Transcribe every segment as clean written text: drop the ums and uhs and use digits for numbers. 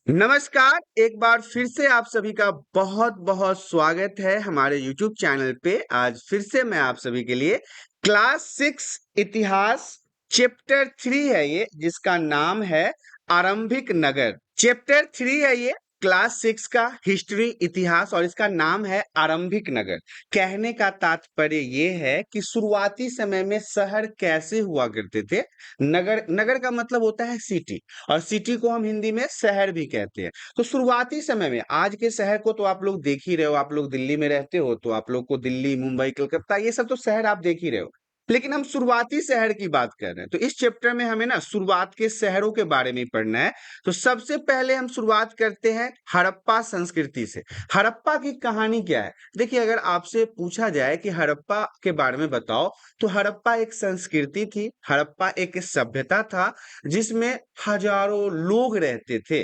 नमस्कार, एक बार फिर से आप सभी का बहुत-बहुत स्वागत है हमारे यूट्यूब चैनल पे। आज फिर से मैं आप सभी के लिए क्लास 6 इतिहास चैप्टर 3 है ये, जिसका नाम है आरंभिक नगर। चैप्टर 3 है ये क्लास 6 का हिस्ट्री इतिहास और इसका नाम है आरंभिक नगर। कहने का तात्पर्य ये है कि शुरुआती समय में शहर कैसे हुआ करते थे। नगर नगर का मतलब होता है सिटी और सिटी को हम हिंदी में शहर भी कहते हैं। तो शुरुआती समय में आज के शहर को तो आप लोग देख ही रहे हो, आप लोग दिल्ली में रहते हो तो आप लोग को दिल्ली, मुंबई, कलकत्ता ये सब तो शहर आप देख ही रहे हो। लेकिन हम शुरुआती शहर की बात कर रहे हैं। तो इस चैप्टर में हमें ना शुरुआत के शहरों के बारे में ही पढ़ना है। तो सबसे पहले हम शुरुआत करते हैं हड़प्पा संस्कृति से। हड़प्पा की कहानी क्या है? देखिए, अगर आपसे पूछा जाए कि हड़प्पा के बारे में बताओ, तो हड़प्पा एक संस्कृति थी, हड़प्पा एक सभ्यता था जिसमें हजारों लोग रहते थे।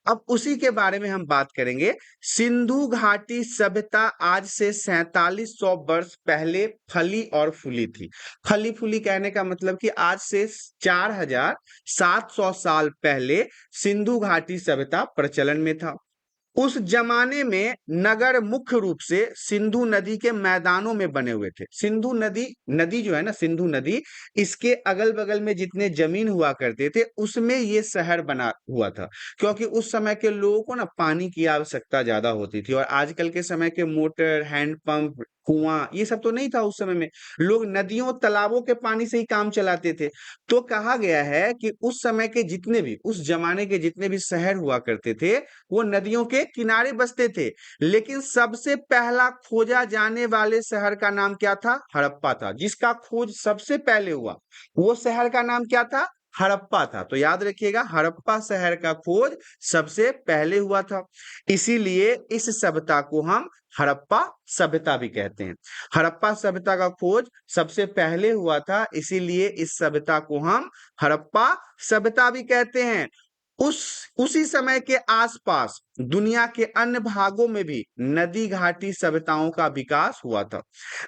अब उसी के बारे में हम बात करेंगे। सिंधु घाटी सभ्यता आज से 4700 वर्ष पहले फली और फूली थी। फली फूली कहने का मतलब कि आज से 4700 साल पहले सिंधु घाटी सभ्यता प्रचलन में था। उस जमाने में नगर मुख्य रूप से सिंधु नदी के मैदानों में बने हुए थे। सिंधु नदी नदी जो है ना, सिंधु नदी, इसके अगल बगल में जितने जमीन हुआ करते थे उसमें ये शहर बना हुआ था। क्योंकि उस समय के लोगों को ना पानी की आवश्यकता ज्यादा होती थी और आजकल के समय के मोटर, हैंडपंप, कुआं ये सब तो नहीं था उस समय में। लोग नदियों, तालाबों के पानी से ही काम चलाते थे। तो कहा गया है कि उस समय के जितने भी, उस जमाने के जितने भी शहर हुआ करते थे वो नदियों के किनारे बसते थे। लेकिन सबसे पहला खोजा जाने वाले शहर का नाम क्या था? हड़प्पा था। जिसका खोज सबसे पहले हुआ वो शहर का नाम क्या था? हड़प्पा था। तो याद रखिएगा, हड़प्पा शहर का खोज सबसे पहले हुआ था। इसीलिए इस सभ्यता को हम हड़प्पा सभ्यता भी कहते हैं। हड़प्पा सभ्यता का खोज सबसे पहले हुआ था, इसीलिए इस सभ्यता को हम हड़प्पा सभ्यता भी कहते हैं। उस उसी समय के आसपास दुनिया के अन्य भागों में भी नदी घाटी सभ्यताओं का विकास हुआ था।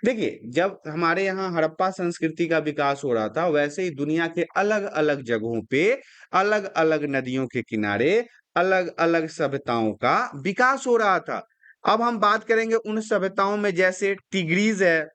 देखिए, जब हमारे यहाँ हड़प्पा संस्कृति का विकास हो रहा था, वैसे ही दुनिया के अलग अलग जगहों पे अलग अलग नदियों के किनारे अलग अलग सभ्यताओं का विकास हो रहा था। अब हम बात करेंगे उन सभ्यताओं में, जैसे टिग्रीज है,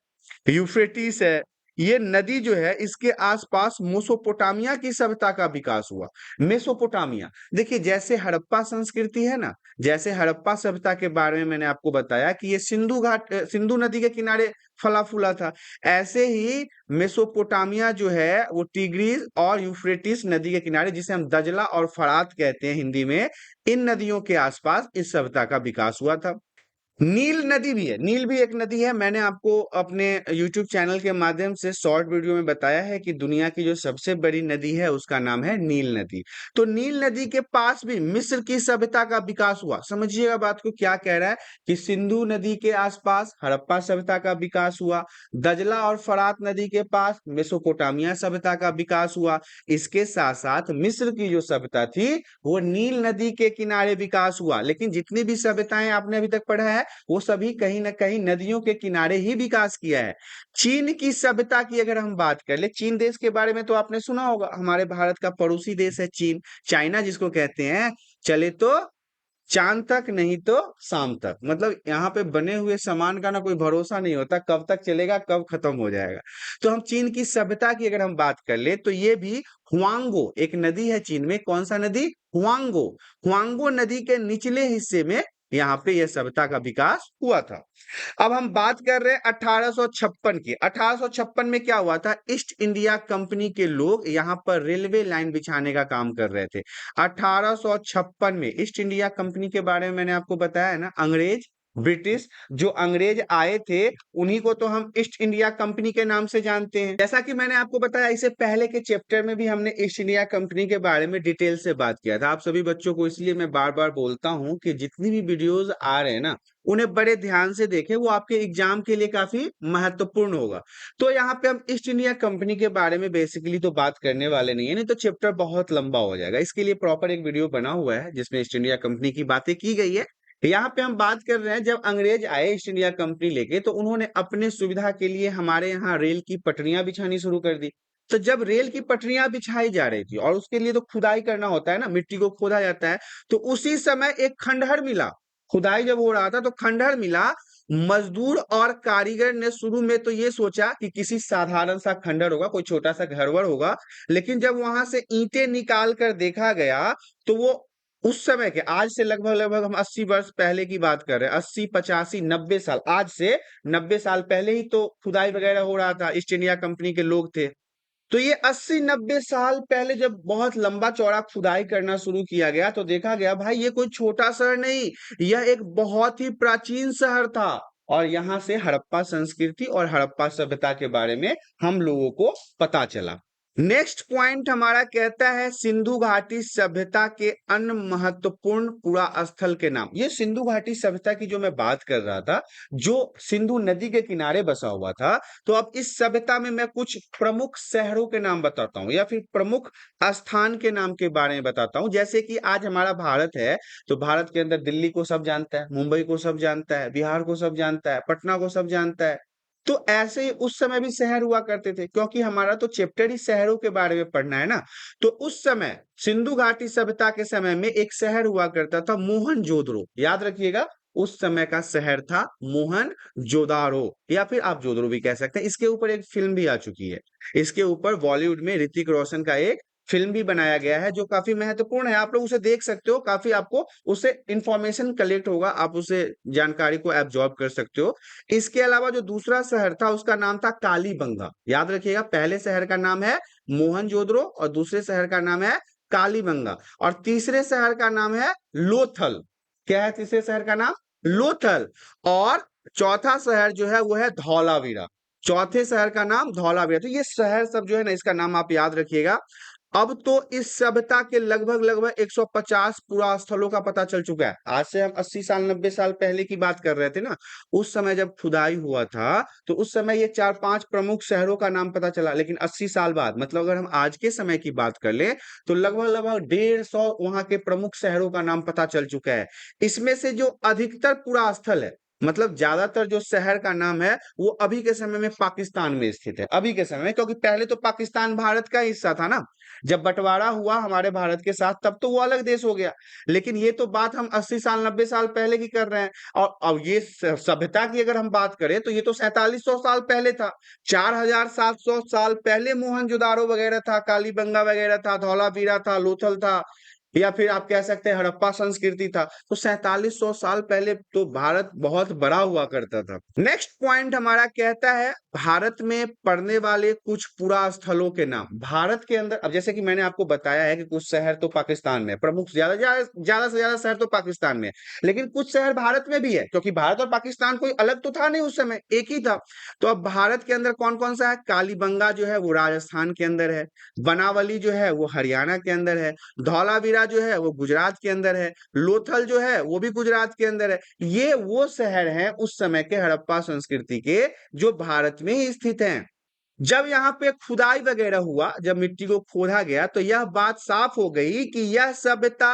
यूफ्रेटिस है। ये नदी जो है, इसके आसपास मेसोपोटामिया की सभ्यता का विकास हुआ। मेसोपोटामिया, देखिए जैसे हड़प्पा संस्कृति है ना, जैसे हड़प्पा सभ्यता के बारे में मैंने आपको बताया कि ये सिंधु नदी के किनारे फला फूला था। ऐसे ही मेसोपोटामिया जो है वो टिग्रीज और यूफ्रेटिस नदी के किनारे, जिसे हम दजला और फरात कहते हैं हिंदी में, इन नदियों के आसपास इस सभ्यता का विकास हुआ था। नील नदी भी है, नील भी एक नदी है। मैंने आपको अपने YouTube चैनल के माध्यम से शॉर्ट वीडियो में बताया है कि दुनिया की जो सबसे बड़ी नदी है उसका नाम है नील नदी। तो नील नदी के पास भी मिस्र की सभ्यता का विकास हुआ। समझिएगा बात को, क्या कह रहा है कि सिंधु नदी के आसपास हड़प्पा सभ्यता का विकास हुआ, दजला और फरात नदी के पास मेसोपोटामिया सभ्यता का विकास हुआ। इसके साथ साथ मिस्र की जो सभ्यता थी वो नील नदी के किनारे विकास हुआ। लेकिन जितनी भी सभ्यताएं आपने अभी तक पढ़ा है वो सभी कहीं ना कहीं नदियों के किनारे ही विकास किया है। चीन की सभ्यता की अगर हम बात कर ले, चीन देश के बारे में तो आपने सुना होगा। हमारे भारत का पड़ोसी देश है चीन, चाइना जिसको कहते हैं। चले तो चांद तक, नहीं तो शाम तक। मतलब यहाँ पे बने हुए सामान का ना कोई भरोसा नहीं होता, कब तक चलेगा कब खत्म हो जाएगा। तो हम चीन की सभ्यता की अगर हम बात कर ले, तो ये भी हुआंगो एक नदी है चीन में। कौन सा नदी? हुआंगो। हुआंगो नदी के निचले हिस्से में यहाँ पे यह सभ्यता का विकास हुआ था। अब हम बात कर रहे हैं 1856 की। 1856 में क्या हुआ था? ईस्ट इंडिया कंपनी के लोग यहाँ पर रेलवे लाइन बिछाने का काम कर रहे थे। 1856 में ईस्ट इंडिया कंपनी के बारे में मैंने आपको बताया है ना, अंग्रेज, ब्रिटिश, जो अंग्रेज आए थे उन्हीं को तो हम ईस्ट इंडिया कंपनी के नाम से जानते हैं। जैसा कि मैंने आपको बताया, इससे पहले के चैप्टर में भी हमने ईस्ट इंडिया कंपनी के बारे में डिटेल से बात किया था। आप सभी बच्चों को इसलिए मैं बार बार बोलता हूं कि जितनी भी वीडियोस आ रहे हैं ना, उन्हें बड़े ध्यान से देखें, वो आपके एग्जाम के लिए काफी महत्वपूर्ण होगा। तो यहाँ पे हम ईस्ट इंडिया कंपनी के बारे में बेसिकली तो बात करने वाले नहीं है, नहीं तो चैप्टर बहुत लंबा हो जाएगा। इसके लिए प्रॉपर एक वीडियो बना हुआ है जिसमें ईस्ट इंडिया कंपनी की बातें की गई है। यहाँ पे हम बात कर रहे हैं, जब अंग्रेज आए ईस्ट इंडिया कंपनी लेके, तो उन्होंने अपने सुविधा के लिए हमारे यहाँ रेल की पटरियां बिछानी शुरू कर दी। तो जब रेल की पटरियां बिछाई जा रही थी और उसके लिए तो खुदाई करना होता है ना, मिट्टी को खोदा जाता है, तो उसी समय एक खंडहर मिला। खुदाई जब हो रहा था तो खंडहर मिला। मजदूर और कारीगर ने शुरू में तो ये सोचा कि किसी साधारण सा खंडहर होगा, कोई छोटा सा घरवर होगा, लेकिन जब वहां से ईंटें निकाल कर देखा गया तो वो उस समय के, आज से लगभग लगभग हम 80 वर्ष पहले की बात कर रहे हैं, 80 85 90 साल, आज से 90 साल पहले ही तो खुदाई वगैरह हो रहा था, ईस्ट इंडिया कंपनी के लोग थे। तो ये 80-90 साल पहले जब बहुत लंबा चौड़ा खुदाई करना शुरू किया गया तो देखा गया भाई ये कोई छोटा शहर नहीं, यह एक बहुत ही प्राचीन शहर था। और यहाँ से हड़प्पा संस्कृति और हड़प्पा सभ्यता के बारे में हम लोगों को पता चला। नेक्स्ट पॉइंट हमारा कहता है सिंधु घाटी सभ्यता के अन्य महत्वपूर्ण पुरा स्थल के नाम। ये सिंधु घाटी सभ्यता की जो मैं बात कर रहा था, जो सिंधु नदी के किनारे बसा हुआ था, तो अब इस सभ्यता में मैं कुछ प्रमुख शहरों के नाम बताता हूँ या फिर प्रमुख स्थान के नाम के बारे में बताता हूँ। जैसे कि आज हमारा भारत है, तो भारत के अंदर दिल्ली को सब जानता है, मुंबई को सब जानता है, बिहार को सब जानता है, पटना को सब जानता है। तो ऐसे ही उस समय भी शहर हुआ करते थे, क्योंकि हमारा तो चैप्टर ही शहरों के बारे में पढ़ना है ना। तो उस समय सिंधु घाटी सभ्यता के समय में एक शहर हुआ करता था मोहनजोदड़ो, याद रखिएगा। उस समय का शहर था मोहनजोदारो, या फिर आप जोदड़ो भी कह सकते हैं। इसके ऊपर एक फिल्म भी आ चुकी है। इसके ऊपर बॉलीवुड में ऋतिक रोशन का एक फिल्म भी बनाया गया है, जो काफी महत्वपूर्ण है। आप लोग उसे देख सकते हो, काफी आपको उससे इंफॉर्मेशन कलेक्ट होगा, आप उसे जानकारी को एब्जॉर्ब कर सकते हो। इसके अलावा जो दूसरा शहर था उसका नाम था कालीबंगा, याद रखिएगा। पहले शहर का नाम है मोहनजोदड़ो और दूसरे शहर का नाम है कालीबंगा, और तीसरे शहर का नाम है लोथल। क्या है तीसरे शहर का नाम? लोथल। और चौथा शहर जो है वो है धौलावीरा। चौथे शहर का नाम धौलावीरा। तो ये शहर सब जो है ना, इसका नाम आप याद रखिएगा। अब तो इस सभ्यता के लगभग लगभग 150 पुरा स्थलों का पता चल चुका है। आज से हम 80 साल 90 साल पहले की बात कर रहे थे ना, उस समय जब खुदाई हुआ था तो उस समय ये 4-5 प्रमुख शहरों का नाम पता चला। लेकिन 80 साल बाद, मतलब अगर हम आज के समय की बात कर ले, तो लगभग लगभग 150 वहां के प्रमुख शहरों का नाम पता चल चुका है। इसमें से जो अधिकतर पुरा स्थल है, मतलब ज्यादातर जो शहर का नाम है, वो अभी के समय में पाकिस्तान में स्थित है। अभी के समय में, क्योंकि पहले तो पाकिस्तान भारत का हिस्सा था ना। जब बंटवारा हुआ हमारे भारत के साथ, तब तो वो अलग देश हो गया। लेकिन ये तो बात हम 80 साल 90 साल पहले की कर रहे हैं। और अब ये सभ्यता की अगर हम बात करें तो ये तो 4700 साल पहले था। 4700 साल पहले मोहनजोदारो वगैरह था, कालीबंगा वगैरह था, धौलावीरा था, लोथल था, या फिर आप कह सकते हैं हड़प्पा संस्कृति था। तो 4700 साल पहले तो भारत बहुत बड़ा हुआ करता था। नेक्स्ट पॉइंट हमारा कहता है भारत में पड़ने वाले कुछ पुरा स्थलों के नाम। भारत के अंदर, अब जैसे कि मैंने आपको बताया है कि कुछ शहर तो पाकिस्तान में, प्रमुख ज्यादा ज्यादा से ज्यादा शहर तो पाकिस्तान में, लेकिन कुछ शहर भारत में भी है, क्योंकि भारत और पाकिस्तान कोई अलग तो था नहीं, उस समय एक ही था। तो अब भारत के अंदर कौन कौन सा है? कालीबंगा जो है वो राजस्थान के अंदर है, बनावली जो है वो हरियाणा के अंदर है, धौलावीरा जो है वो गुजरात के अंदर है, लोथल जो है वो भी गुजरात के अंदर है। ये वो शहर हैं उस समय के हड़प्पा संस्कृति के, जो भारत में ही स्थित हैं। जब यहाँ पे खुदाई वगैरह हुआ, जब मिट्टी को खोदा गया, तो यह बात साफ हो गई कि यह सभ्यता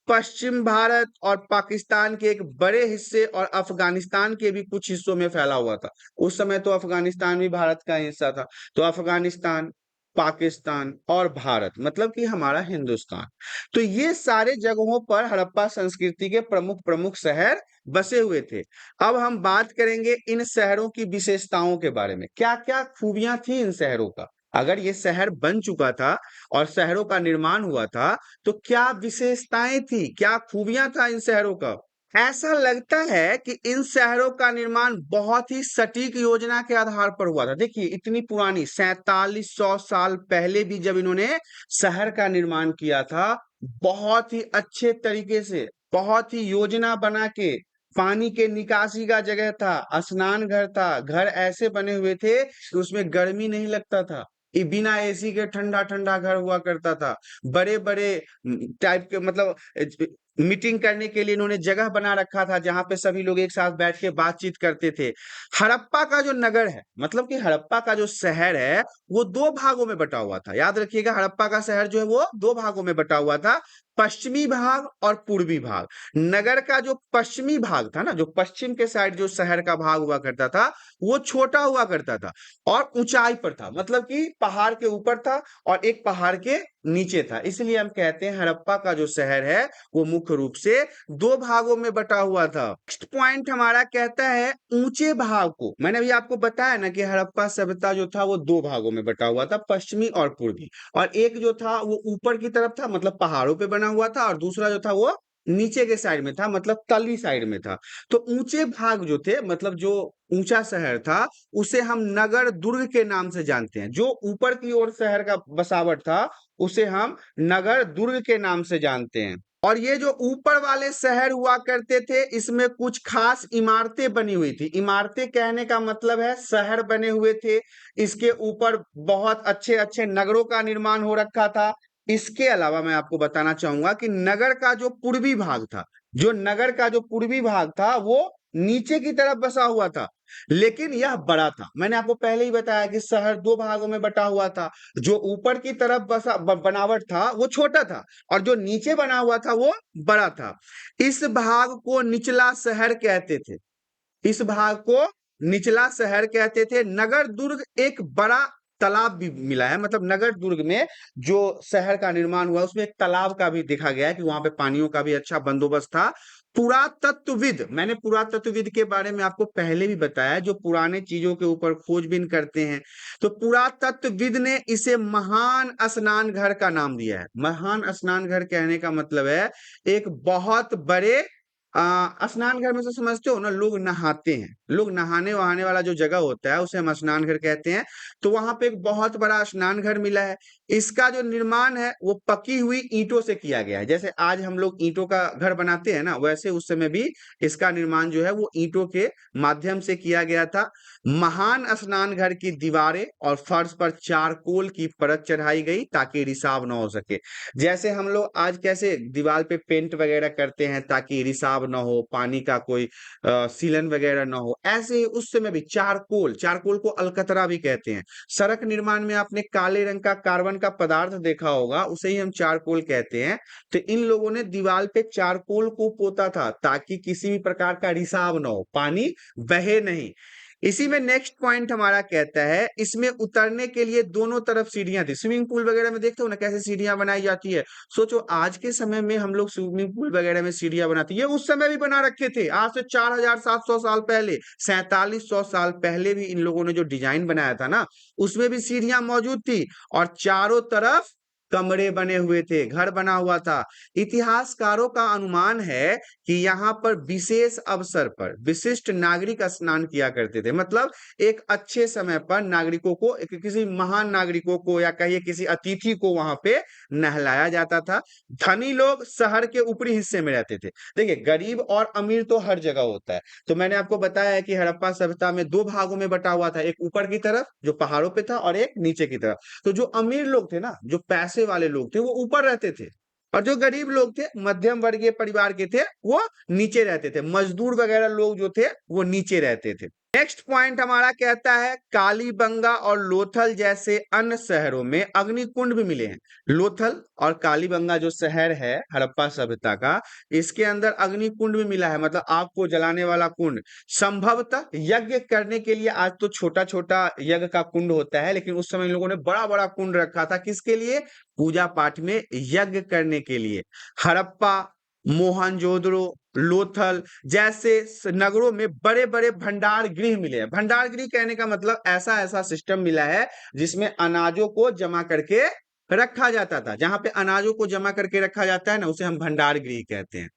पश्चिम भारत और पाकिस्तान के एक बड़े हिस्से और अफगानिस्तान के भी कुछ हिस्सों में फैला हुआ था। उस समय तो अफगानिस्तान भी भारत का हिस्सा था। तो अफगानिस्तान, पाकिस्तान और भारत, मतलब कि हमारा हिंदुस्तान, तो ये सारे जगहों पर हड़प्पा संस्कृति के प्रमुख प्रमुख शहर बसे हुए थे। अब हम बात करेंगे इन शहरों की विशेषताओं के बारे में, क्या क्या खूबियां थी इन शहरों का। अगर ये शहर बन चुका था और शहरों का निर्माण हुआ था, तो क्या विशेषताएं थी, क्या खूबियां था इन शहरों का। ऐसा लगता है कि इन शहरों का निर्माण बहुत ही सटीक योजना के आधार पर हुआ था। देखिए इतनी पुरानी 4700 साल पहले भी जब इन्होंने शहर का निर्माण किया था, बहुत ही अच्छे तरीके से, बहुत ही योजना बना के, पानी के निकासी का जगह था, स्नान घर था, घर ऐसे बने हुए थे कि उसमें गर्मी नहीं लगता था। बिना एसी के ठंडा ठंडा घर हुआ करता था। बड़े बड़े टाइप के, मतलब मीटिंग करने के लिए इन्होंने जगह बना रखा था जहां पे सभी लोग एक साथ बैठ के बातचीत करते थे। हड़प्पा का जो नगर है, मतलब कि हड़प्पा का जो शहर है, वो दो भागों में बटा हुआ था। याद रखिएगा, हड़प्पा का शहर जो है वो दो भागों में बटा हुआ था, पश्चिमी भाग और पूर्वी भाग। नगर का जो पश्चिमी भाग था ना, जो पश्चिम के साइड जो शहर का भाग हुआ करता था, वो छोटा हुआ करता था और ऊंचाई पर था, मतलब कि पहाड़ के ऊपर था और एक पहाड़ के नीचे था। इसलिए हम कहते हैं हड़प्पा का जो शहर है वो मुख्य रूप से दो भागों में बटा हुआ था। नेक्स्ट पॉइंट हमारा कहता है ऊंचे भाग को, मैंने अभी आपको बताया ना कि हड़प्पा सभ्यता जो था वो दो भागों में बटा हुआ था, पश्चिमी और पूर्वी। और एक जो था वो ऊपर की तरफ था, मतलब पहाड़ों पे बना हुआ था, और दूसरा जो था वो नीचे के साइड में था, मतलब तली साइड में था। तो ऊंचे भाग जो थे, मतलब जो ऊंचा शहर था, उसे हम नगर दुर्ग के नाम से जानते हैं। जो ऊपर की ओर शहर का बसावट था उसे हम नगर दुर्ग के नाम से जानते हैं। और ये जो ऊपर वाले शहर हुआ करते थे, इसमें कुछ खास इमारतें बनी हुई थी। इमारतें कहने का मतलब है शहर बने हुए थे, इसके ऊपर बहुत अच्छे अच्छे नगरों का निर्माण हो रखा था। इसके अलावा मैं आपको बताना चाहूंगा कि नगर का जो पूर्वी भाग था, जो नगर का जो पूर्वी भाग था वो नीचे की तरफ बसा हुआ था, लेकिन यह बड़ा था। मैंने आपको पहले ही बताया कि शहर दो भागों में बटा हुआ था। जो ऊपर की तरफ बनावट था वो छोटा था, और जो नीचे बना हुआ था वो बड़ा था। इस भाग को निचला शहर कहते थे। इस भाग को निचला शहर कहते थे। नगर दुर्ग एक बड़ा तालाब भी मिला है, मतलब नगर दुर्ग में जो शहर का निर्माण हुआ उसमें एक तालाब का भी देखा गया है कि वहां पे पानियों का भी अच्छा बंदोबस्त था। पुरातत्वविद, मैंने पुरातत्वविद के बारे में आपको पहले भी बताया, जो पुराने चीजों के ऊपर खोजबीन करते हैं। तो पुरातत्वविद ने इसे महान स्नान घर का नाम दिया है। महान स्नान घर कहने का मतलब है एक बहुत बड़े स्नान घर में से समझते हो ना, लोग नहाते हैं, लोग नहाने वहाने वाला जो जगह होता है उसे हम स्नान घर कहते हैं। तो वहां पे एक बहुत बड़ा स्नान घर मिला है। इसका जो निर्माण है वो पकी हुई ईंटों से किया गया है। जैसे आज हम लोग ईंटों का घर बनाते हैं ना, वैसे उस समय भी इसका निर्माण जो है वो ईंटों के माध्यम से किया गया था। महान स्नान घर की दीवारें और फर्श पर चारकोल की परत चढ़ाई गई ताकि रिसाव न हो सके। जैसे हम लोग आज कैसे दीवार पे पेंट वगैरह करते हैं ताकि रिसाव ना हो, पानी का कोई सीलन वगैरह ना हो, ऐसे ही उस समय भी चारकोल, चारकोल को अलकतरा भी कहते हैं। सड़क निर्माण में आपने काले रंग का कार्बन का पदार्थ देखा होगा, उसे ही हम चारकोल कहते हैं। तो इन लोगों ने दीवार पे चारकोल को पोता था ताकि किसी भी प्रकार का रिसाव ना हो, पानी बहे नहीं। इसी में नेक्स्ट पॉइंट हमारा कहता है इसमें उतरने के लिए दोनों तरफ सीढ़ियां थी। स्विमिंग पूल वगैरह में देखते हो ना कैसे सीढ़ियां बनाई जाती है। सोचो आज के समय में हम लोग स्विमिंग पूल वगैरह में सीढ़ियां बनाते हैं, ये उस समय भी बना रखे थे। आज से 4700 साल पहले, 4700 साल पहले भी इन लोगों ने जो डिजाइन बनाया था ना, उसमें भी सीढ़ियां मौजूद थी और चारों तरफ कमरे बने हुए थे, घर बना हुआ था। इतिहासकारों का अनुमान है कि यहाँ पर विशेष अवसर पर विशिष्ट नागरिक स्नान किया करते थे। मतलब एक अच्छे समय पर नागरिकों को, किसी महान नागरिकों को या कहिए किसी अतिथि को वहां पे नहलाया जाता था। धनी लोग शहर के ऊपरी हिस्से में रहते थे। देखिए, गरीब और अमीर तो हर जगह होता है। तो मैंने आपको बताया है कि हड़प्पा सभ्यता में दो भागों में बटा हुआ था, एक ऊपर की तरफ जो पहाड़ों पे था और एक नीचे की तरफ। तो जो अमीर लोग थे ना, जो पैसे वाले लोग थे, वो ऊपर रहते थे, और जो गरीब लोग थे, मध्यम वर्गीय परिवार के थे, वो नीचे रहते थे। मजदूर वगैरह लोग जो थे वो नीचे रहते थे। नेक्स्ट पॉइंट हमारा कहता है कालीबंगा और लोथल जैसे अन्य शहरों में अग्निकुंड भी मिले हैं। लोथल और कालीबंगा जो शहर है हड़प्पा सभ्यता का, इसके अंदर अग्निकुंड भी मिला है, मतलब आग को जलाने वाला कुंड। संभवतः यज्ञ करने के लिए, आज तो छोटा छोटा यज्ञ का कुंड होता है, लेकिन उस समय इन लोगों ने बड़ा बड़ा कुंड रखा था। किसके लिए? पूजा पाठ में, यज्ञ करने के लिए। हड़प्पा, मोहनजोदड़ो, लोथल जैसे नगरों में बड़े बड़े भंडार गृह मिले हैं। भंडार गृह कहने का मतलब ऐसा ऐसा सिस्टम मिला है जिसमें अनाजों को जमा करके रखा जाता था। जहां पे अनाजों को जमा करके रखा जाता है ना, उसे हम भंडार गृह कहते हैं।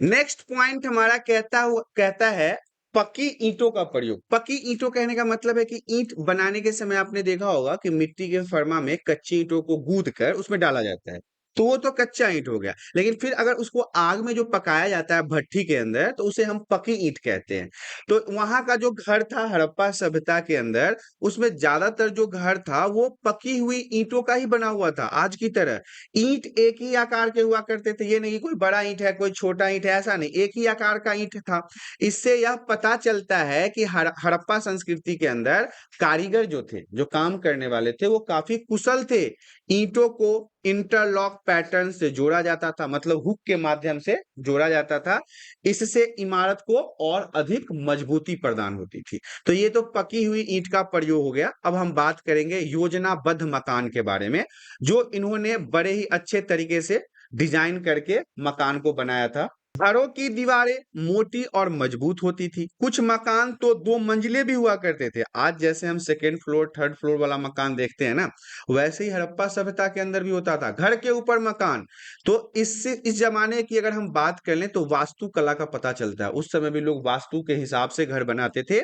नेक्स्ट पॉइंट हमारा कहता है पक्की ईंटों का प्रयोग। पक्की ईंटों कहने का मतलब है कि ईंट बनाने के समय आपने देखा होगा कि मिट्टी के फर्मा में कच्ची ईंटों को गूंद कर उसमें डाला जाता है। तो वो तो कच्चा ईंट हो गया। लेकिन फिर अगर उसको आग में जो पकाया जाता है भट्ठी के अंदर, तो उसे हम पकी ईंट कहते हैं। तो वहां का जो घर था हड़प्पा सभ्यता के अंदर, उसमें ज्यादातर जो घर था वो पकी हुई ईंटों का ही बना हुआ था। आज की तरह ईंट एक ही आकार के हुआ करते थे, ये नहीं कि कोई बड़ा ईंट है कोई छोटा ईंट है, ऐसा नहीं, एक ही आकार का ईंट था। इससे यह पता चलता है कि हड़प्पा संस्कृति के अंदर कारीगर जो थे, जो काम करने वाले थे, वो काफी कुशल थे। ईंटों को इंटरलॉक पैटर्न से जोड़ा जाता था, मतलब हुक के माध्यम से जोड़ा जाता था। इससे इमारत को और अधिक मजबूती प्रदान होती थी। तो ये तो पकी हुई ईंट का प्रयोग हो गया। अब हम बात करेंगे योजनाबद्ध मकान के बारे में, जो इन्होंने बड़े ही अच्छे तरीके से डिजाइन करके मकान को बनाया था। घरों की दीवारें मोटी और मजबूत होती थी। कुछ मकान तो 2 मंजिले भी हुआ करते थे। आज जैसे हम सेकेंड फ्लोर थर्ड फ्लोर वाला मकान देखते हैं ना, वैसे ही हड़प्पा सभ्यता के अंदर भी होता था, घर के ऊपर मकान। तो इससे इस जमाने की अगर हम बात कर लें तो वास्तुकला का पता चलता है। उस समय भी लोग वास्तु के हिसाब से घर बनाते थे।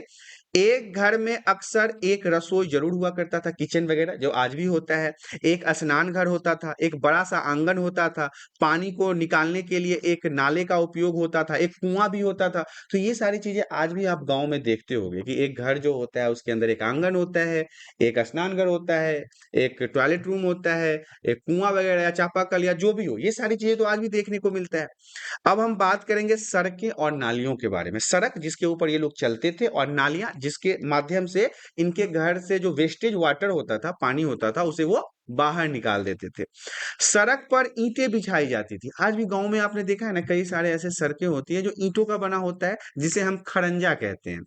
एक घर में अक्सर एक रसोई जरूर हुआ करता था, किचन वगैरह, जो आज भी होता है। एक स्नान घर होता था, एक बड़ा सा आंगन होता था, पानी को निकालने के लिए एक नाले का उपयोग होता था, एक कुआं भी होता था। तो ये सारी चीजें आज भी आप गांव में देखते होंगे कि एक घर जो होता है उसके अंदर एक आंगन होता है, एक स्नान घर होता है, एक टॉयलेट रूम होता है, एक कुआं वगैरह या चापाकल या जो भी हो, ये सारी चीजें तो आज भी देखने को मिलता है। अब हम बात करेंगे सड़कें और नालियों के बारे में। सड़क जिसके ऊपर ये लोग चलते थे, और नालियां जिसके माध्यम से इनके घर से जो वेस्टेज वाटर होता था, पानी होता था, उसे वो बाहर निकाल देते थे। सड़क पर ईंटें बिछाई जाती थी। आज भी गांव में आपने देखा है ना, कई सारे ऐसे सड़कें होती है जो ईंटों का बना होता है, जिसे हम खड़ंजा कहते हैं।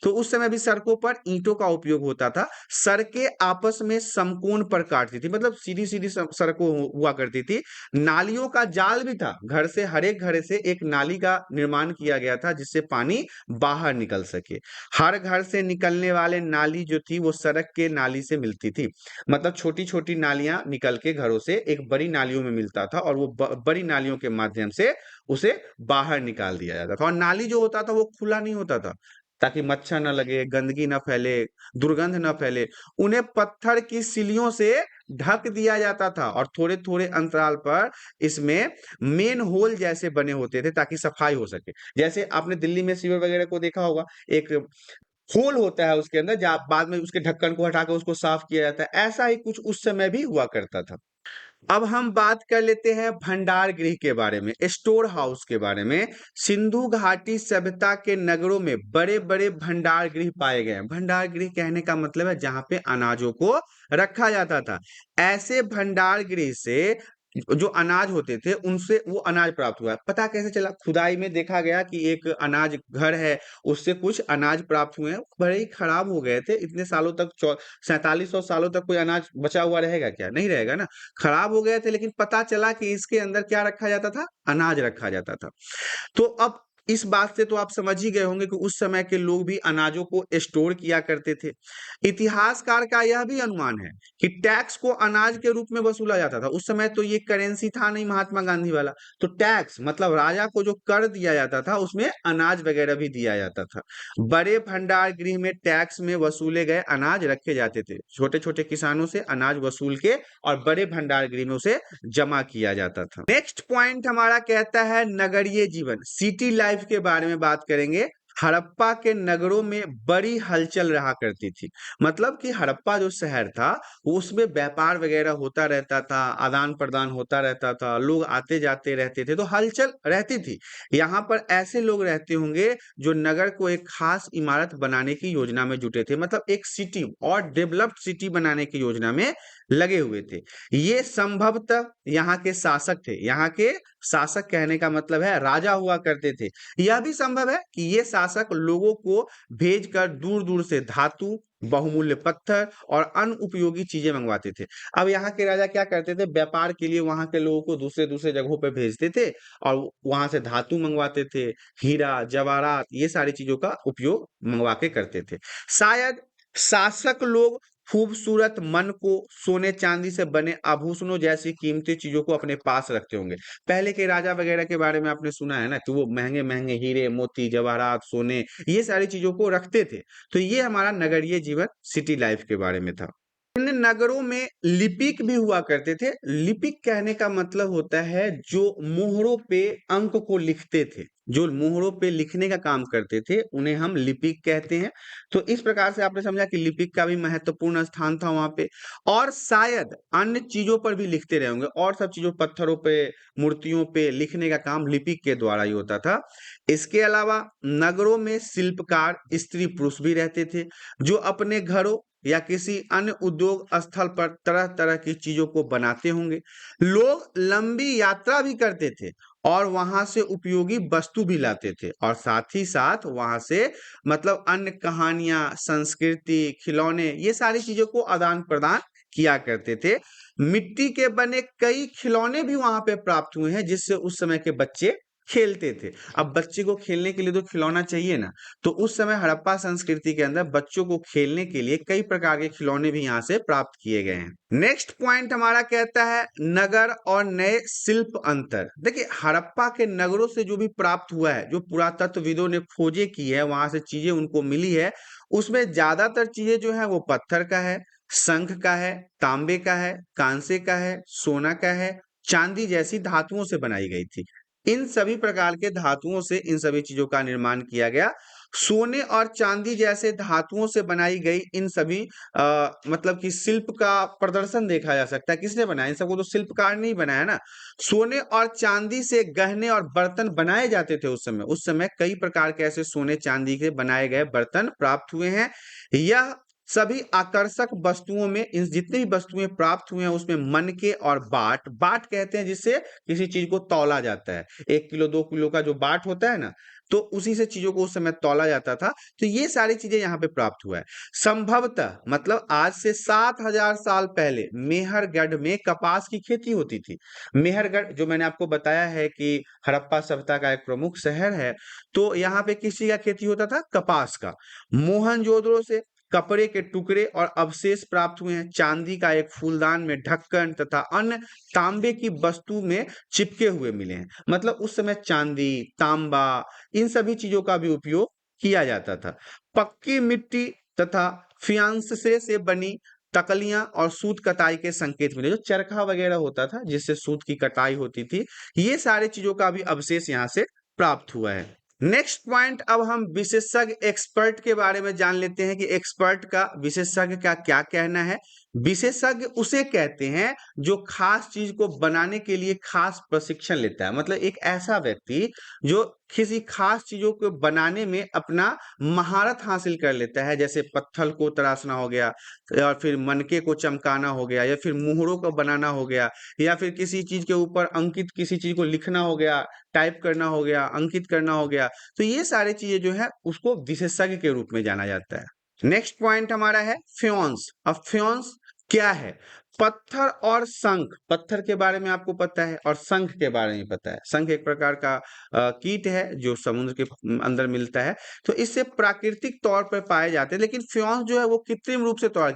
तो उस समय भी सड़कों पर ईंटों का उपयोग होता था। सड़कें आपस में समकोण पर काटती थी, मतलब सीधी सीधी सड़कों हुआ करती थी। नालियों का जाल भी था। घर से, हर एक घर से एक नाली का निर्माण किया गया था, जिससे पानी बाहर निकल सके। हर घर से निकलने वाले नाली जो थी वो सड़क के नाली से मिलती थी। मतलब छोटी छोटी नालियां निकल के घरों से एक बड़ी नालियों में मिलता था, और वो बड़ी नालियों के माध्यम से उसे बाहर निकाल दिया जाता था। और नाली जो होता था वो खुला नहीं होता था, ताकि मच्छर न लगे, गंदगी न फैले, दुर्गंध न फैले। उन्हें पत्थर की सिलियों से ढक दिया जाता था, और थोड़े थोड़े अंतराल पर इसमें मेन होल जैसे बने होते थे, ताकि सफाई हो सके। जैसे आपने दिल्ली में सीवर वगैरह को देखा होगा, एक होल होता है उसके अंदर, जहाँ बाद में उसके ढक्कन को हटाकर उसको साफ किया जाता है। ऐसा ही कुछ उस समय भी हुआ करता था। अब हम बात कर लेते हैं भंडार गृह के बारे में, स्टोर हाउस के बारे में। सिंधु घाटी सभ्यता के नगरों में बड़े बड़े भंडार गृह पाए गए हैं। भंडार गृह कहने का मतलब है जहां पे अनाजों को रखा जाता था। ऐसे भंडार गृह से जो अनाज होते थे उनसे वो अनाज प्राप्त हुआ। पता कैसे चला? खुदाई में देखा गया कि एक अनाज घर है, उससे कुछ अनाज प्राप्त हुए हैं, बड़े ही खराब हो गए थे। इतने सालों तक 4700 सालों तक कोई अनाज बचा हुआ रहेगा क्या? नहीं रहेगा ना। खराब हो गए थे, लेकिन पता चला कि इसके अंदर क्या रखा जाता था? अनाज रखा जाता था। तो अब इस बात से तो आप समझ ही गए होंगे कि उस समय के लोग भी अनाजों को स्टोर किया करते थे। इतिहासकार का यह भी अनुमान है कि टैक्स को अनाज के रूप में वसूला जाता था। उस समय तो ये करेंसी था नहीं महात्मा गांधी वाला, तो टैक्स मतलब राजा को जो कर दिया जाता था उसमें अनाज वगैरह भी दिया जाता था। बड़े भंडार गृह में टैक्स में वसूले गए अनाज रखे जाते थे। छोटे छोटे किसानों से अनाज वसूल के और बड़े भंडार गृह में उसे जमा किया जाता था। नेक्स्ट पॉइंट हमारा कहता है नगरीय जीवन, सिटी लाइफ के बारे में बात करेंगे। हड़प्पा के नगरों में बड़ी हलचल रहा करती थी। मतलब कि हड़प्पा जो शहर था उसमें व्यापार वगैरह होता रहता था, आदान प्रदान होता रहता था, लोग आते जाते रहते थे, तो हलचल रहती थी। यहाँ पर ऐसे लोग रहते होंगे जो नगर को एक खास इमारत बनाने की योजना में जुटे थे, मतलब एक सिटी और डेवलप्ड सिटी बनाने की योजना में लगे हुए थे। ये संभवतः यहाँ के शासक थे। यहाँ के शासक कहने का मतलब है राजा हुआ करते थे। यह भी संभव है कि ये शासक लोगों को भेजकर दूर दूर से धातु, बहुमूल्य पत्थर और अन्य उपयोगी चीजें मंगवाते थे। अब यहाँ के राजा क्या करते थे? व्यापार के लिए वहां के लोगों को दूसरे दूसरे जगहों पर भेजते थे, और वहां से धातु मंगवाते थे, हीरा जवाहरात, ये सारी चीजों का उपयोग मंगवा के करते थे। शायद शासक लोग खूबसूरत मन को सोने चांदी से बने आभूषणों जैसी कीमती चीजों को अपने पास रखते होंगे। पहले के राजा वगैरह के बारे में आपने सुना है ना कि वो महंगे महंगे हीरे मोती जवाहरात सोने ये सारी चीजों को रखते थे। तो ये हमारा नगरीय जीवन सिटी लाइफ के बारे में था। इन नगरों में लिपिक भी हुआ करते थे। लिपिक कहने का मतलब होता है जो मोहरों पे अंक को लिखते थे, जो मोहरों पे लिखने का काम करते थे, उन्हें हम लिपिक कहते हैं। तो इस प्रकार से आपने समझा कि लिपिक का भी महत्वपूर्ण स्थान था वहां पे। और शायद अन्य चीजों पर भी लिखते रहे होंगे, और सब चीजों, पत्थरों पे, मूर्तियों पे लिखने का काम लिपिक के द्वारा ही होता था। इसके अलावा नगरों में शिल्पकार स्त्री पुरुष भी रहते थे, जो अपने घरों या किसी अन्य उद्योग स्थल पर तरह तरह की चीजों को बनाते होंगे। लोग लंबी यात्रा भी करते थे और वहां से उपयोगी वस्तु भी लाते थे, और साथ ही साथ वहां से मतलब अन्य कहानियां, संस्कृति, खिलौने, ये सारी चीजों को आदान प्रदान किया करते थे। मिट्टी के बने कई खिलौने भी वहां पे प्राप्त हुए हैं, जिससे उस समय के बच्चे खेलते थे। अब बच्चे को खेलने के लिए तो खिलौना चाहिए ना, तो उस समय हड़प्पा संस्कृति के अंदर बच्चों को खेलने के लिए कई प्रकार के खिलौने भी यहाँ से प्राप्त किए गए हैं। नेक्स्ट पॉइंट हमारा कहता है नगर और नए शिल्प अंतर। देखिए, हड़प्पा के नगरों से जो भी प्राप्त हुआ है, जो पुरातत्वविदों ने खोजें की है, वहां से चीजें उनको मिली है, उसमें ज्यादातर चीजें जो है वो पत्थर का है, शंख का है, तांबे का है, कांसे का है, सोना का है, चांदी जैसी धातुओं से बनाई गई थी। इन सभी प्रकार के धातुओं से इन सभी चीजों का निर्माण किया गया। सोने और चांदी जैसे धातुओं से बनाई गई इन सभी मतलब कि शिल्प का प्रदर्शन देखा जा सकता है। किसने बनाया? इन सबको तो शिल्पकार ने ही बनाया ना। सोने और चांदी से गहने और बर्तन बनाए जाते थे उस समय कई प्रकार के ऐसे सोने चांदी के बनाए गए बर्तन प्राप्त हुए हैं। यह सभी आकर्षक वस्तुओं में, इन जितनी भी वस्तुएं प्राप्त हुए हैं उसमें मनके और बाट, बाट कहते हैं जिससे किसी चीज को तौला जाता है। 1 किलो 2 किलो का जो बाट होता है ना, तो उसी से चीजों को उस समय तौला जाता था। तो ये सारी चीजें यहाँ पे प्राप्त हुआ है। संभवतः मतलब आज से 7,000 साल पहले मेहरगढ़ में कपास की खेती होती थी। मेहरगढ़ जो मैंने आपको बताया है कि हड़प्पा सभ्यता का एक प्रमुख शहर है, तो यहाँ पे किस चीज का खेती होता था? कपास का। मोहनजोदड़ो से कपड़े के टुकड़े और अवशेष प्राप्त हुए हैं। चांदी का एक फूलदान में ढक्कन तथा अन्य तांबे की वस्तु में चिपके हुए मिले हैं। मतलब उस समय चांदी, तांबा, इन सभी चीजों का भी उपयोग किया जाता था। पक्की मिट्टी तथा फियांस से बनी तकलियां और सूत कताई के संकेत मिले, जो चरखा वगैरह होता था जिससे सूत की कटाई होती थी, ये सारी चीजों का भी अवशेष यहाँ से प्राप्त हुआ है। नेक्स्ट पॉइंट, अब हम विशेषज्ञ एक्सपर्ट के बारे में जान लेते हैं कि एक्सपर्ट का, विशेषज्ञ का क्या कहना है। विशेषज्ञ उसे कहते हैं जो खास चीज को बनाने के लिए खास प्रशिक्षण लेता है। मतलब एक ऐसा व्यक्ति जो किसी खास चीजों को बनाने में अपना महारत हासिल कर लेता है, जैसे पत्थर को तराशना हो गया, या फिर मनके को चमकाना हो गया, या फिर मोहरों को बनाना हो गया, या फिर किसी चीज के ऊपर अंकित किसी चीज को लिखना हो गया, टाइप करना हो गया, अंकित करना हो गया। तो ये सारी चीजें जो है उसको विशेषज्ञ के रूप में जाना जाता है। नेक्स्ट पॉइंट हमारा है फ्योन्स। अब फ्योन्स क्या है? पत्थर और शंख। पत्थर के बारे में आपको पता है और शंख के बारे में पता है। शंख एक प्रकार का कीट है जो समुद्र के अंदर मिलता है, तो इससे प्राकृतिक तौर पर पाए जाते हैं। लेकिन फ्योन्स जो है वो कृत्रिम रूप से तैयार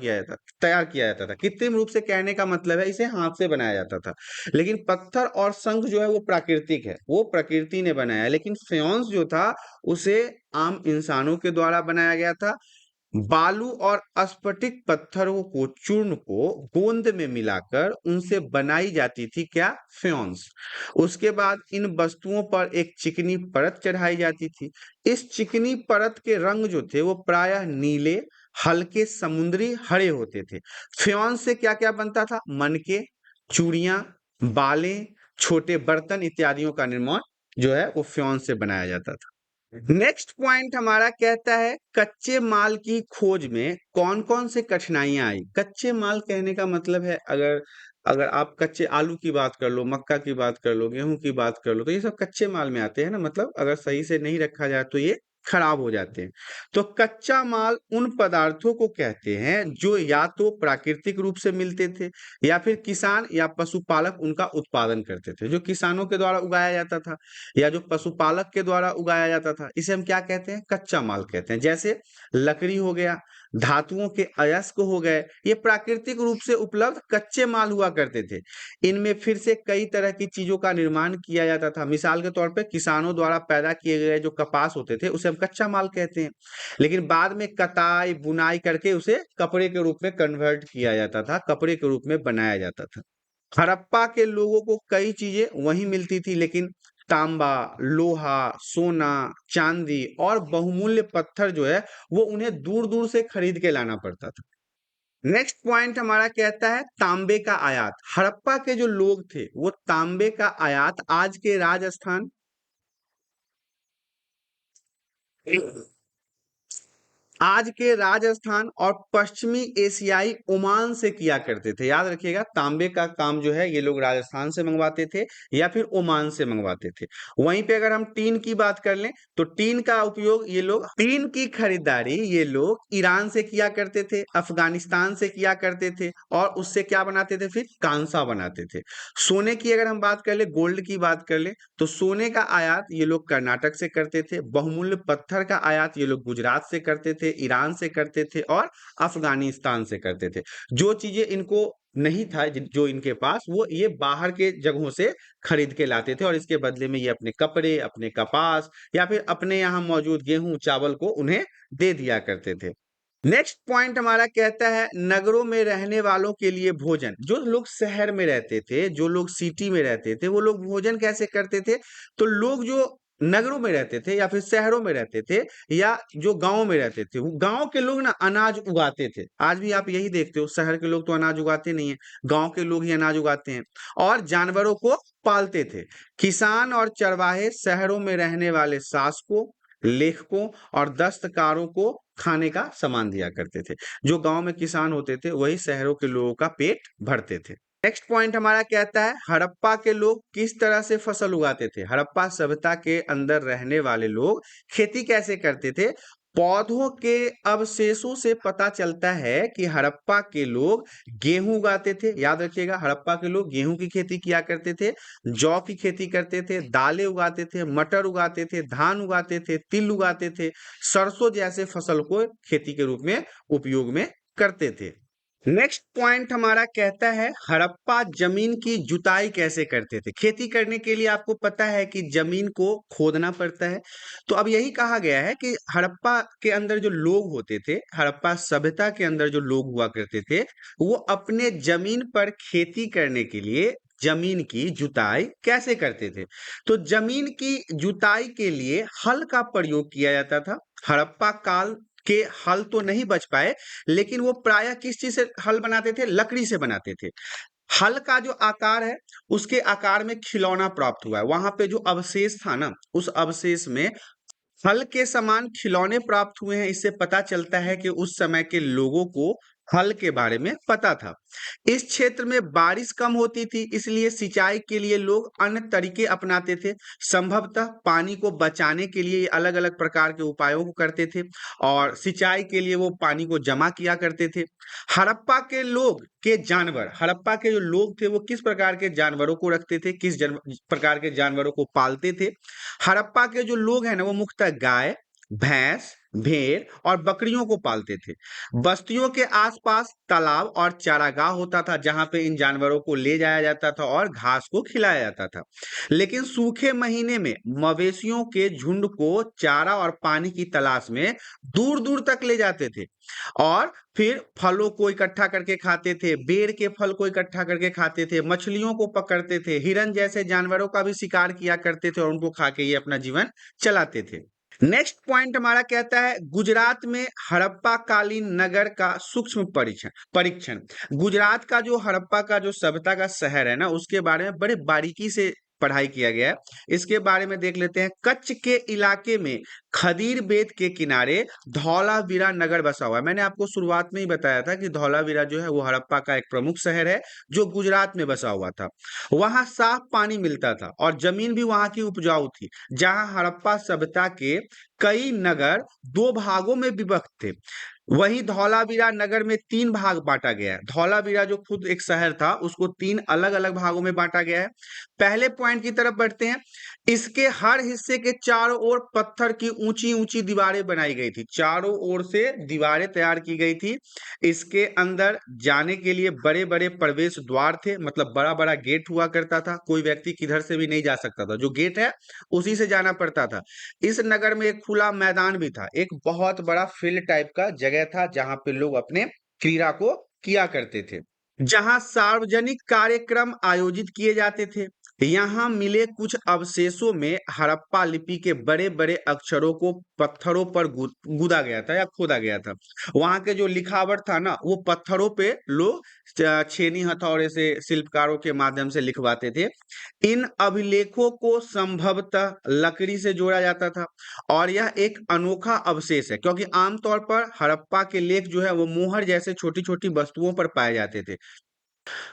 किया जाता था। कृत्रिम रूप से कहने का मतलब है इसे हाथ से बनाया जाता था। लेकिन पत्थर और शंख जो है वो प्राकृतिक है, वो प्रकृति ने बनाया है। लेकिन फ्योन्स जो था उसे आम इंसानों के द्वारा बनाया गया था। बालू और स्फटिक पत्थरों को चूर्ण को गोंद में मिलाकर उनसे बनाई जाती थी क्या? फ्योन्स। उसके बाद इन वस्तुओं पर एक चिकनी परत चढ़ाई जाती थी। इस चिकनी परत के रंग जो थे वो प्रायः नीले, हल्के समुद्री हरे होते थे। फ्योन्स से क्या क्या बनता था? मनके, चूड़ियां, बालें, छोटे बर्तन इत्यादियों का निर्माण जो है वो फ्योन्स से बनाया जाता था। नेक्स्ट पॉइंट हमारा कहता है कच्चे माल की खोज में कौन कौन से कठिनाइयां आई। कच्चे माल कहने का मतलब है, अगर अगर आप कच्चे आलू की बात कर लो, मक्का की बात कर लो, गेहूं की बात कर लो, तो ये सब कच्चे माल में आते हैं ना। मतलब अगर सही से नहीं रखा जाए तो ये खराब हो जाते हैं। तो कच्चा माल उन पदार्थों को कहते हैं जो या तो प्राकृतिक रूप से मिलते थे, या फिर किसान या पशुपालक उनका उत्पादन करते थे। जो किसानों के द्वारा उगाया जाता था या जो पशुपालक के द्वारा उगाया जाता था, इसे हम क्या कहते हैं? कच्चा माल कहते हैं। जैसे लकड़ी हो गया, धातुओं के अयस्क हो गए, ये प्राकृतिक रूप से उपलब्ध कच्चे माल हुआ करते थे। इनमें फिर से कई तरह की चीजों का निर्माण किया जाता था। मिसाल के तौर पे किसानों द्वारा पैदा किए गए जो कपास होते थे उसे हम कच्चा माल कहते हैं, लेकिन बाद में कताई बुनाई करके उसे कपड़े के रूप में कन्वर्ट किया जाता था, कपड़े के रूप में बनाया जाता था। हड़प्पा के लोगों को कई चीजें वहीं मिलती थी, लेकिन तांबा, लोहा, सोना, चांदी और बहुमूल्य पत्थर जो है वो उन्हें दूर दूर से खरीद के लाना पड़ता था। नेक्स्ट पॉइंट हमारा कहता है तांबे का आयात। हड़प्पा के जो लोग थे वो तांबे का आयात आज के राजस्थान, आज के राजस्थान और पश्चिमी एशियाई ओमान से किया करते थे। याद रखिएगा, तांबे का काम जो है ये लोग राजस्थान से मंगवाते थे या फिर ओमान से मंगवाते थे। वहीं पे अगर हम टीन की बात कर लें तो टीन का उपयोग ये लोग, टीन की खरीदारी ये लोग ईरान से किया करते थे, अफगानिस्तान से किया करते थे और उससे क्या बनाते थे, फिर कांसा बनाते थे। सोने की अगर हम बात कर ले, गोल्ड की बात कर ले, तो सोने का आयात ये लोग कर्नाटक से करते थे, बहुमूल्य पत्थर का आयात ये लोग गुजरात से करते थे, ईरान से करते थे और अफगानिस्तान से करते थे। जो चीजें इनको नहीं था, जो इनके पास, वो ये बाहर के जगहों से खरीद के लाते थे और इसके बदले में ये अपने कपड़े, अपने कपास या फिर अपने यहाँ मौजूद गेहूं चावल को उन्हें दे दिया करते थे। नेक्स्ट पॉइंट हमारा कहता है नगरों में रहने वालों के लिए भोजन। जो लोग शहर में रहते थे, जो लोग सिटी में रहते थे, वो लोग भोजन कैसे करते थे? तो लोग जो नगरों में रहते थे या फिर शहरों में रहते थे या जो गांव में रहते थे, वो गांव के लोग ना अनाज उगाते थे। आज भी आप यही देखते हो, शहर के लोग तो अनाज उगाते नहीं है, गांव के लोग ही अनाज उगाते हैं और जानवरों को पालते थे। किसान और चरवाहे शहरों में रहने वाले शासकों, लेखकों और दस्तकारों को खाने का सामान दिया करते थे। जो गांव में किसान होते थे वही शहरों के लोगों का पेट भरते थे। नेक्स्ट पॉइंट हमारा कहता है हड़प्पा के लोग किस तरह से फसल उगाते थे। हड़प्पा सभ्यता के अंदर रहने वाले लोग खेती कैसे करते थे? पौधों के अवशेषों से पता चलता है कि हड़प्पा के लोग गेहूं उगाते थे। याद रखिएगा, हड़प्पा के लोग गेहूं की खेती किया करते थे, जौ की खेती करते थे, दालें उगाते थे, मटर उगाते थे, धान उगाते थे, तिल उगाते थे, सरसों जैसे फसल को खेती के रूप में उपयोग में करते थे। नेक्स्ट पॉइंट हमारा कहता है हड़प्पा जमीन की जुताई कैसे करते थे। खेती करने के लिए आपको पता है कि जमीन को खोदना पड़ता है। तो अब यही कहा गया है कि हड़प्पा के अंदर जो लोग होते थे, हड़प्पा सभ्यता के अंदर जो लोग हुआ करते थे, वो अपने जमीन पर खेती करने के लिए जमीन की जुताई कैसे करते थे? तो जमीन की जुताई के लिए हल का प्रयोग किया जाता था। हड़प्पा काल के हल तो नहीं बच पाए, लेकिन वो प्रायः किस चीज से हल बनाते थे? लकड़ी से बनाते थे। हल का जो आकार है उसके आकार में खिलौना प्राप्त हुआ है। वहां पे जो अवशेष था ना, उस अवशेष में हल के समान खिलौने प्राप्त हुए हैं। इससे पता चलता है कि उस समय के लोगों को हल के बारे में पता था। इस क्षेत्र में बारिश कम होती थी, इसलिए सिंचाई के लिए लोग अन्य तरीके अपनाते थे। संभवतः पानी को बचाने के लिए अलग अलग प्रकार के उपायों को करते थे और सिंचाई के लिए वो पानी को जमा किया करते थे। हड़प्पा के लोग के जानवर, हड़प्पा के जो लोग थे वो किस प्रकार के जानवरों को रखते थे, किस प्रकार के जानवरों को पालते थे? हड़प्पा के जो लोग हैं ना, वो मुख्यतः गाय, भैंस, भेड़ और बकरियों को पालते थे। बस्तियों के आसपास तालाब और चारागाह होता था जहां पे इन जानवरों को ले जाया जाता था और घास को खिलाया जाता था। लेकिन सूखे महीने में मवेशियों के झुंड को चारा और पानी की तलाश में दूर दूर तक ले जाते थे और फिर फलों को इकट्ठा करके खाते थे, बेर के फल को इकट्ठा करके खाते थे, मछलियों को पकड़ते थे, हिरन जैसे जानवरों का भी शिकार किया करते थे और उनको खा के ये अपना जीवन चलाते थे। नेक्स्ट पॉइंट हमारा कहता है गुजरात में हड़प्पा कालीन नगर का सूक्ष्म परीक्षण परीक्षण। गुजरात का जो हड़प्पा का जो सभ्यता का शहर है ना, उसके बारे में बड़े बारीकी से पढ़ाई किया गया है। इसके बारे में देख लेते हैं। कच्छ के इलाके में खदीर बेट के किनारे धौलावीरा नगर बसा हुआ है। मैंने आपको शुरुआत में ही बताया था कि धौलावीरा जो है वो हड़प्पा का एक प्रमुख शहर है जो गुजरात में बसा हुआ था। वहां साफ पानी मिलता था और जमीन भी वहां की उपजाऊ थी। जहां हड़प्पा सभ्यता के कई नगर दो भागों में विभक्त थे, वहीं धौलावीरा नगर में 3 भाग बांटा गया है। धौलावीरा जो खुद एक शहर था उसको 3 अलग अलग भागों में बांटा गया है। पहले पॉइंट की तरफ बढ़ते हैं। इसके हर हिस्से के चारों ओर पत्थर की ऊंची ऊंची दीवारें बनाई गई थी, चारों ओर से दीवारें तैयार की गई थी। इसके अंदर जाने के लिए बड़े बड़े प्रवेश द्वार थे, मतलब बड़ा बड़ा गेट हुआ करता था, कोई व्यक्ति किधर से भी नहीं जा सकता था, जो गेट है उसी से जाना पड़ता था। इस नगर में एक खुला मैदान भी था, एक बहुत बड़ा फील्ड टाइप का जगह था जहां पे लोग अपने क्रीड़ा को किया करते थे, जहां सार्वजनिक कार्यक्रम आयोजित किए जाते थे। यहाँ मिले कुछ अवशेषों में हड़प्पा लिपि के बड़े बड़े अक्षरों को पत्थरों पर गुदा गया था या खोदा गया था। वहां के जो लिखावट था ना, वो पत्थरों पे लोग छेनी हथौड़े से शिल्पकारों के माध्यम से लिखवाते थे। इन अभिलेखों को संभवतः लकड़ी से जोड़ा जाता था, और यह एक अनोखा अवशेष है क्योंकि आमतौर पर हड़प्पा के लेख जो है वो मोहर जैसे छोटी छोटी वस्तुओं पर पाए जाते थे।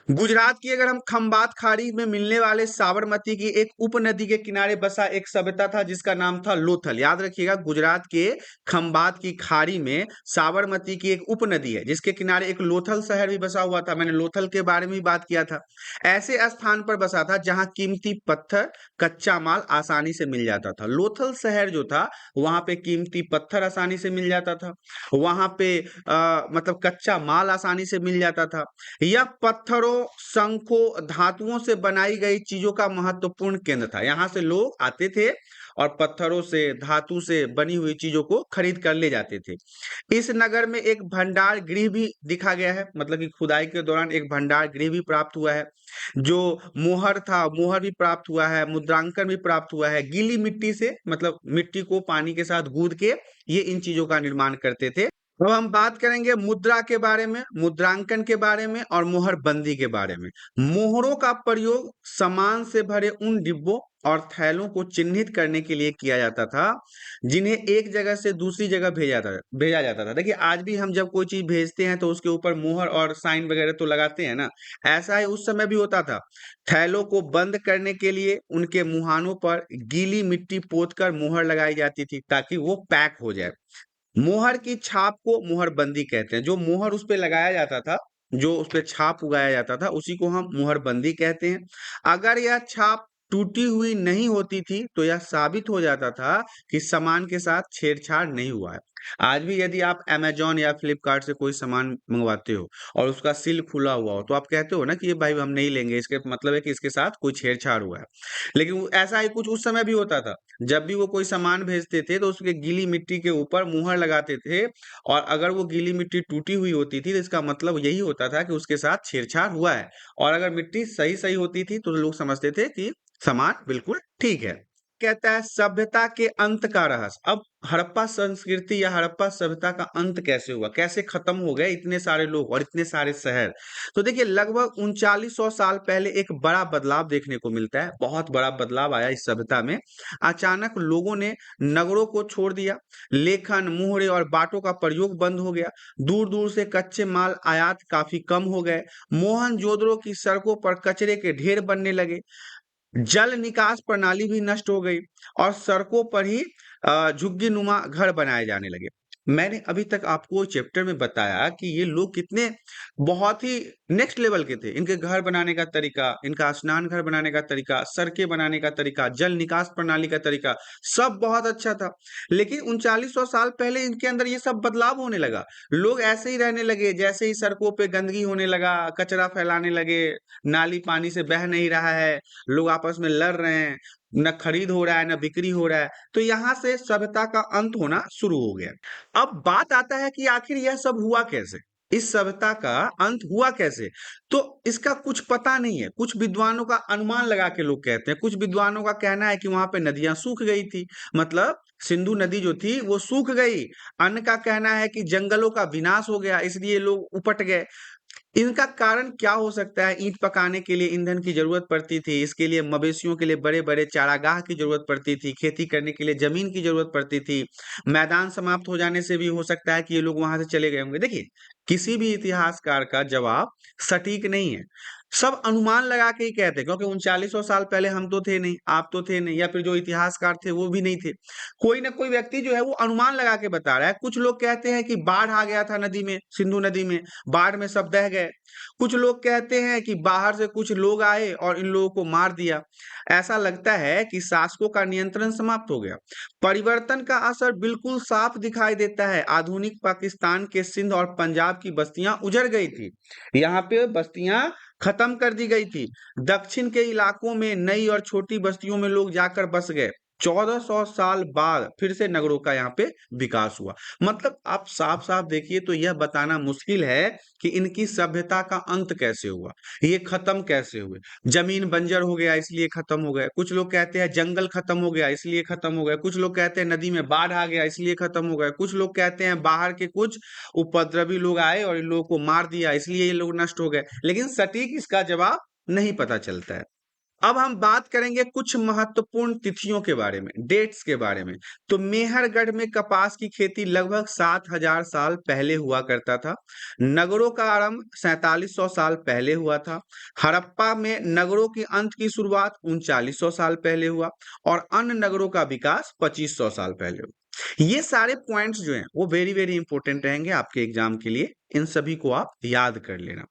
गुजरात की अगर हम खंबात खाड़ी में मिलने वाले साबरमती की एक उपनदी के किनारे बसा एक सभ्यता था जिसका नाम था लोथल। याद रखिएगा, गुजरात के खंबात की खाड़ी में साबरमती की एक उपनदी है जिसके किनारे एक लोथल शहर भी बसा हुआ था। मैंने लोथल के बारे में भी बात किया था। ऐसे स्थान पर बसा था जहां कीमती पत्थर, कच्चा माल आसानी से मिल जाता था। लोथल शहर जो था वहां पे कीमती पत्थर आसानी से मिल जाता था, वहां पे मतलब कच्चा माल आसानी से मिल जाता था। यह पत्थरों, शंखों, धातुओं से बनाई गई चीजों का महत्वपूर्ण केंद्र था। यहाँ से लोग आते थे और पत्थरों से, धातु से बनी हुई चीजों को खरीद कर ले जाते थे। इस नगर में एक भंडार गृह भी दिखा गया है, मतलब कि खुदाई के दौरान एक भंडार गृह भी प्राप्त हुआ है। जो मोहर था, मोहर भी प्राप्त हुआ है, मुद्रांकन भी प्राप्त हुआ है। गीली मिट्टी से, मतलब मिट्टी को पानी के साथ गूंद के ये इन चीजों का निर्माण करते थे। अब हम बात करेंगे मुद्रा के बारे में, मुद्रांकन के बारे में और मोहर बंदी के बारे में। मोहरों का प्रयोग सामान से भरे उन डिब्बों और थैलों को चिन्हित करने के लिए किया जाता था जिन्हें एक जगह से दूसरी जगह भेजा जाता था। देखिए, आज भी हम जब कोई चीज भेजते हैं तो उसके ऊपर मोहर और साइन वगैरह तो लगाते हैं ना, ऐसा ही उस समय भी होता था। थैलों को बंद करने के लिए उनके मुहानों पर गीली मिट्टी पोतकर मोहर लगाई जाती थी ताकि वो पैक हो जाए। मोहर की छाप को मोहरबंदी कहते हैं। जो मोहर उस पे लगाया जाता था, जो उस पे छाप उगाया जाता था, उसी को हम मोहरबंदी कहते हैं। अगर यह छाप टूटी हुई नहीं होती थी तो यह साबित हो जाता था कि सामान के साथ छेड़छाड़ नहीं हुआ है। आज भी यदि आप अमेजॉन या फ्लिपकार्ट से कोई सामान मंगवाते हो और उसका सील खुला हुआ हो तो आप कहते हो ना कि ये भाई हम नहीं लेंगे, इसके मतलब है कि इसके साथ कोई छेड़छाड़ हुआ है। लेकिन ऐसा ही कुछ उस समय भी होता था। जब भी वो कोई सामान भेजते थे तो उसके गीली मिट्टी के ऊपर मुहर लगाते थे, और अगर वो गीली मिट्टी टूटी हुई होती थी तो इसका मतलब यही होता था कि उसके साथ छेड़छाड़ हुआ है, और अगर मिट्टी सही सही होती थी तो लोग समझते थे कि सामान बिल्कुल ठीक है। कहता है सभ्यता के अंत का रहस्य। अब हड़प्पा संस्कृति या हड़प्पा सभ्यता का अंत कैसे हुआ, कैसे खत्म हो गए इतने सारे लोग और इतने सारे शहर। तो देखिए, लगभग 3900 साल पहले एक बड़ा बदलाव देखने को मिलता है। बहुत बड़ा बदलाव आया इस सभ्यता में। अचानक लोगों ने नगरों को छोड़ दिया, लेखन, मुहरे और बाटों का प्रयोग बंद हो गया। दूर दूर से कच्चे माल आयात काफी कम हो गए। मोहनजोदड़ो की सड़कों पर कचरे के ढेर बनने लगे। जल निकास प्रणाली भी नष्ट हो गई और सड़कों पर ही झुग्गी नुमा घर बनाए जाने लगे। मैंने अभी तक आपको चैप्टर में बताया कि ये लोग कितने बहुत ही नेक्स्ट लेवल के थे। इनके घर बनाने का तरीका, इनका स्नान घर बनाने का तरीका, सड़कें बनाने का तरीका, जल निकास प्रणाली का तरीका, सब बहुत अच्छा था। लेकिन 3900 साल पहले इनके अंदर ये सब बदलाव होने लगा। लोग ऐसे ही रहने लगे, जैसे ही सड़कों पे गंदगी होने लगा, कचरा फैलाने लगे, नाली पानी से बह नहीं रहा है, लोग आपस में लड़ रहे हैं, न खरीद हो रहा है न बिक्री हो रहा है। तो यहाँ से सभ्यता का अंत होना शुरू हो गया। अब बात आता है कि आखिर यह सब हुआ कैसे, इस सभ्यता का अंत हुआ कैसे। तो इसका कुछ पता नहीं है। कुछ विद्वानों का अनुमान लगा के लोग कहते हैं, कुछ विद्वानों का कहना है कि वहां पे नदियां सूख गई थी, मतलब सिंधु नदी जो थी वो सूख गई। अन्य का कहना है कि जंगलों का विनाश हो गया इसलिए लोग उपट गए। इनका कारण क्या हो सकता है? ईंट पकाने के लिए ईंधन की जरूरत पड़ती थी, इसके लिए मवेशियों के लिए बड़े बड़े चारागाह की जरूरत पड़ती थी, खेती करने के लिए जमीन की जरूरत पड़ती थी। मैदान समाप्त हो जाने से भी हो सकता है कि ये लोग वहां से चले गए होंगे। देखिए, किसी भी इतिहासकार का जवाब सटीक नहीं है। सब अनुमान लगा के ही कहते हैं, क्योंकि 3900 साल पहले हम तो थे नहीं, आप तो थे नहीं, या फिर जो इतिहासकार थे वो भी नहीं थे। कोई ना कोई व्यक्ति जो है वो अनुमान लगा के बता रहा है। कुछ लोग कहते हैं कि बाढ़ आ गया था नदी में, सिंधु नदी में, बाढ़ में सब बह गए। कुछ लोग कहते हैं कि बाहर से कुछ लोग आए और इन लोगों को मार दिया। ऐसा लगता है कि शासकों का नियंत्रण समाप्त हो गया। परिवर्तन का असर बिल्कुल साफ दिखाई देता है। आधुनिक पाकिस्तान के सिंध और पंजाब की बस्तियां उजड़ गई थी। यहाँ पे बस्तियां खत्म कर दी गई थी। दक्षिण के इलाकों में नई और छोटी बस्तियों में लोग जाकर बस गए। 1400 साल बाद फिर से नगरों का यहाँ पे विकास हुआ। मतलब आप साफ साफ देखिए तो यह बताना मुश्किल है कि इनकी सभ्यता का अंत कैसे हुआ, ये खत्म कैसे हुए। जमीन बंजर हो गया इसलिए खत्म हो गए, कुछ लोग कहते हैं जंगल खत्म हो गया इसलिए खत्म हो गए, कुछ लोग कहते हैं नदी में बाढ़ आ गया इसलिए खत्म हो गए, कुछ लोग कहते हैं बाहर के कुछ उपद्रवी लोग आए और इन लोगों को मार दिया इसलिए ये लोग नष्ट हो गए। लेकिन सटीक इसका जवाब नहीं पता चलता है। अब हम बात करेंगे कुछ महत्वपूर्ण तिथियों के बारे में, डेट्स के बारे में। तो मेहरगढ़ में कपास की खेती लगभग 7000 साल पहले हुआ करता था। नगरों का आरंभ 4700 साल पहले हुआ था। हड़प्पा में नगरों के अंत की शुरुआत 3900 साल पहले हुआ और अन्य नगरों का विकास 2500 साल पहले हुआ। ये सारे पॉइंट्स जो हैं वो वेरी वेरी इंपॉर्टेंट रहेंगे आपके एग्जाम के लिए। इन सभी को आप याद कर लेना।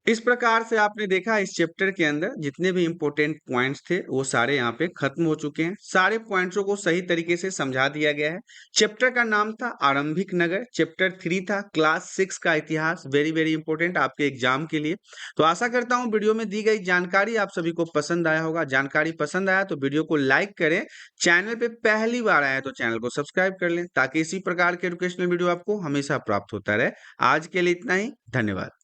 इस प्रकार से आपने देखा इस चैप्टर के अंदर जितने भी इंपॉर्टेंट पॉइंट्स थे वो सारे यहाँ पे खत्म हो चुके हैं। सारे पॉइंट्सों को सही तरीके से समझा दिया गया है। चैप्टर का नाम था आरंभिक नगर, चैप्टर 3 था क्लास 6 का इतिहास, वेरी वेरी इंपॉर्टेंट आपके एग्जाम के लिए। तो आशा करता हूँ वीडियो में दी गई जानकारी आप सभी को पसंद आया होगा। जानकारी पसंद आया तो वीडियो को लाइक करें। चैनल पे पहली बार आए तो चैनल को सब्सक्राइब कर लें ताकि इसी प्रकार के एजुकेशनल वीडियो आपको हमेशा प्राप्त होता रहे। आज के लिए इतना ही, धन्यवाद।